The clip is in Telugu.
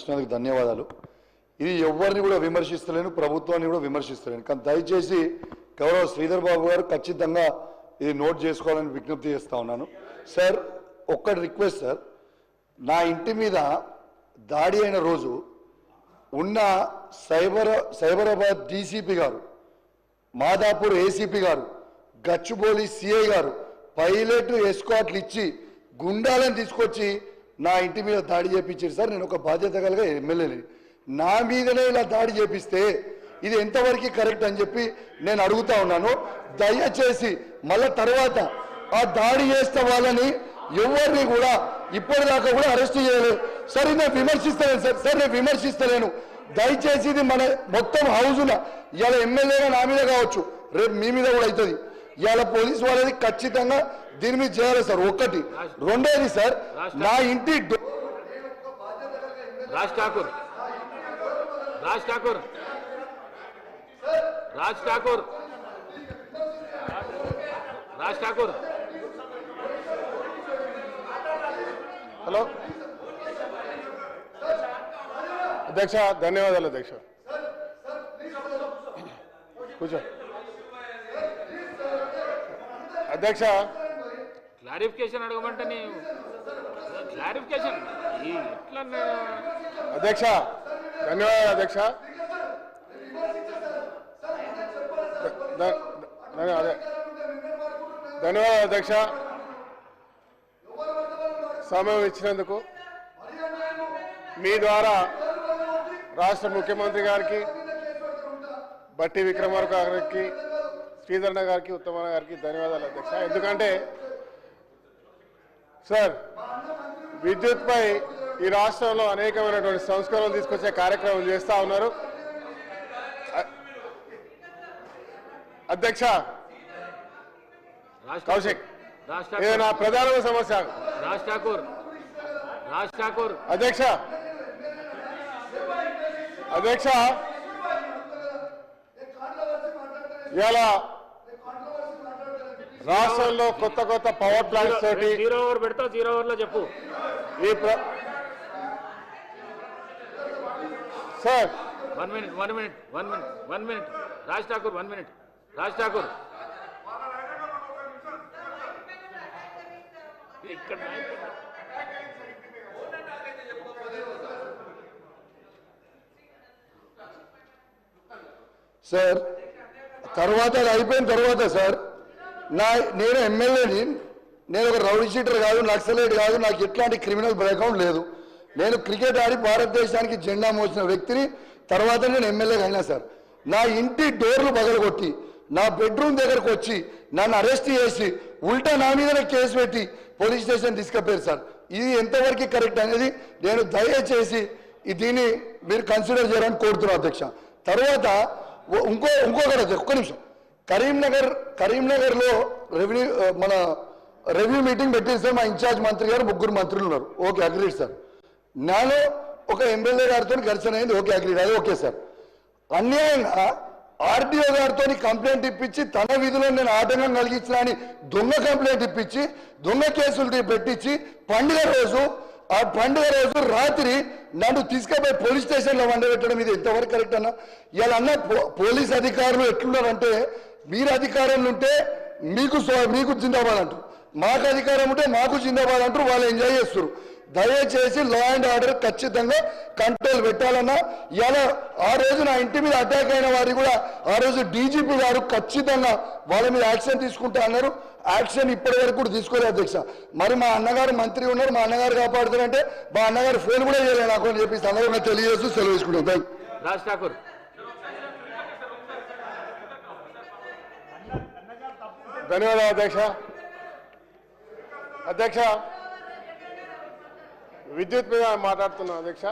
ఇచ్చినందుకు ధన్యవాదాలు. ఇది ఎవరిని కూడా విమర్శిస్తలేను, ప్రభుత్వాన్ని కూడా విమర్శిస్తలేను. కానీ దయచేసి గౌరవ శ్రీధర్ బాబు గారు ఖచ్చితంగా ఇది నోట్ చేసుకోవాలని విజ్ఞప్తి చేస్తా ఉన్నాను. సార్ ఒక్కటి రిక్వెస్ట్ సార్, నా ఇంటి మీద దాడి అయిన రోజు ఉన్న సైబరాబాద్ డీసీపీ గారు, మాదాపూర్ ఏసీపీ గారు, గచ్చిబౌలి సిఐ గారు పైలట్ ఎస్కాట్లు ఇచ్చి గుండాలను తీసుకొచ్చి నా ఇంటి మీద దాడి చేపించారు సార్. నేను ఒక బాధ్యత కలిగా ఎమ్మెల్యేని, నా మీదనే ఇలా దాడి చేపిస్తే ఇది ఎంతవరకు కరెక్ట్ అని చెప్పి నేను అడుగుతా ఉన్నాను. దయచేసి మళ్ళా తర్వాత ఆ దాడి చేస్తే వాళ్ళని ఎవరిని కూడా ఇప్పటిదాకా కూడా అరెస్ట్ చేయలేదు. సరే నేను విమర్శిస్తలేను సార్, నేను విమర్శిస్తలేను. దయచేసి ఇది మన మొత్తం హౌజున ఇవాళ ఎమ్మెల్యేగా నా మీద కావచ్చు, రేపు మీ మీద కూడా అవుతుంది. ఇవాళ పోలీసు వాళ్ళది ఖచ్చితంగా దీని మీద చేయాలి సార్. ఒకటి. రెండోది సార్, నా ఇంటి రాజ్ ఠాకూర్ హలో అధ్యక్ష, ధన్యవాదాలు అధ్యక్ష. కూర్చో అధ్యక్ష. క్లారిఫికేషన్ అడగమంటే క్లారిఫికేషన్ ఎట్లా అధ్యక్ష? ధన్యవాదాలు అధ్యక్ష. ధన్యవాదాలు అధ్యక్ష సమయం ఇచ్చినందుకు. మీ ద్వారా రాష్ట్ర ముఖ్యమంత్రి గారికి, బట్టి విక్రమార్క గారికి, శ్రీధరణ గారికి, ఉత్తమ గారికి ధన్యవాదాలు అధ్యక్ష. ఎందుకంటే సార్, విద్యుత్పై ఈ రాష్ట్రంలో అనేకమైనటువంటి సంస్కరణలు తీసుకొచ్చే కార్యక్రమం చేస్తూ ఉన్నారు అధ్యక్ష. కౌశిక్, ఇది నా ప్రధాన సమస్య. రాజ్ ఠాకూర్ అధ్యక్ష, అధ్యక్ష ఇలా రాష్ట్రంలో కొత్త కొత్త పవర్ ప్లాంట్స్ తోటి 0 ఓవర్ పెడతా, 0 ఓవర్లో చెప్పు. ఈ sir 1 minute Raj Thakur 1 minute. Raj Thakur ఇక్కడ సార్ తర్వాత అది అయిపోయిన తర్వాత సార్, నేను ఎమ్మెల్యేని, నేను ఒక రౌడీ షీటర్ కాదు, నక్సలైట్ కాదు, నాకు ఎట్లాంటి క్రిమినల్ బ్యాక్గ్రౌండ్ లేదు. నేను క్రికెట్ ఆడి భారతదేశానికి జెండా మోసిన వ్యక్తిని. తర్వాత నేను ఎమ్మెల్యేగా అయినా సార్. నా ఇంటి డోర్లు పగలగొట్టి నా బెడ్రూమ్ దగ్గరకు వచ్చి నన్ను అరెస్ట్ చేసి ఉల్టా నా మీదనే కేసు పెట్టి పోలీస్ స్టేషన్ తీసుకుపోయారు సార్. ఇది ఎంతవరకు కరెక్ట్ అనేది నేను దయచేసి దీన్ని మీరు కన్సిడర్ చేయాలని కోరుతున్నాను అధ్యక్ష. తర్వాత ఇంకొకటి ఒక్క నిమిషం. కరీంనగర్లో మన రెవెన్యూ మీటింగ్ పెట్టేసి సార్, మా ఇన్ఛార్జ్ మంత్రి గారు, 3 మంత్రులు ఉన్నారు. Okay, agreed sir. నాలో ఒక ఎమ్మెల్యే గారితో ఘర్షణ అయింది. ఓకే, అగ్రీడ్, అది ఓకే సార్. అన్యాయంగా ఆర్డీఓ గారితో కంప్లైంట్ ఇప్పించి తన విధులను నేను ఆటంకం కలిగించిన అని దొంగ కంప్లైంట్ ఇప్పించి దొంగ కేసులు పెట్టించి ఆ పండుగ రోజు రాత్రి నన్ను తీసుకుపోయి పోలీస్ స్టేషన్లో వండబెట్టడం ఇది ఎంతవరకు కరెక్ట్ అన్న? ఇలా అన్న పోలీస్ అధికారులు ఎట్లున్నారంటే, మీరు అధికారంలో ఉంటే మీకు జిందాబాద్ అంటారు, మాకు అధికారం ఉంటే మాకు జిందాబాద్ అంటారు. వాళ్ళు ఎంజాయ్ చేస్తారు. దయచేసి లా అండ్ ఆర్డర్ ఖచ్చితంగా కంట్రోల్ పెట్టాలన్నా. ఇలా ఆ రోజు నా ఇంటి మీద అటాక్ అయిన వారి కూడా ఆ రోజు డీజీపీ గారు ఖచ్చితంగా వాళ్ళ మీద యాక్షన్ తీసుకుంటా అన్నారు. యాక్షన్ ఇప్పటి వరకు కూడా తీసుకోలేదు అధ్యక్ష. మరి మా అన్నగారు మంత్రి ఉన్నారు, మా అన్నగారు కాపాడుతారంటే మా అన్నగారు ఫోన్ కూడా చేయలేదు నాకు అని చెప్పి సందర్భంగా తెలియజేస్తూ సెలవు తీసుకుంటాం. రాజ్ ఠాకూర్ ధన్యవాదాలు అధ్యక్ష. అధ్యక్ష, విద్యుత్ మీద మాట్లాడుతున్నాను అధ్యక్ష.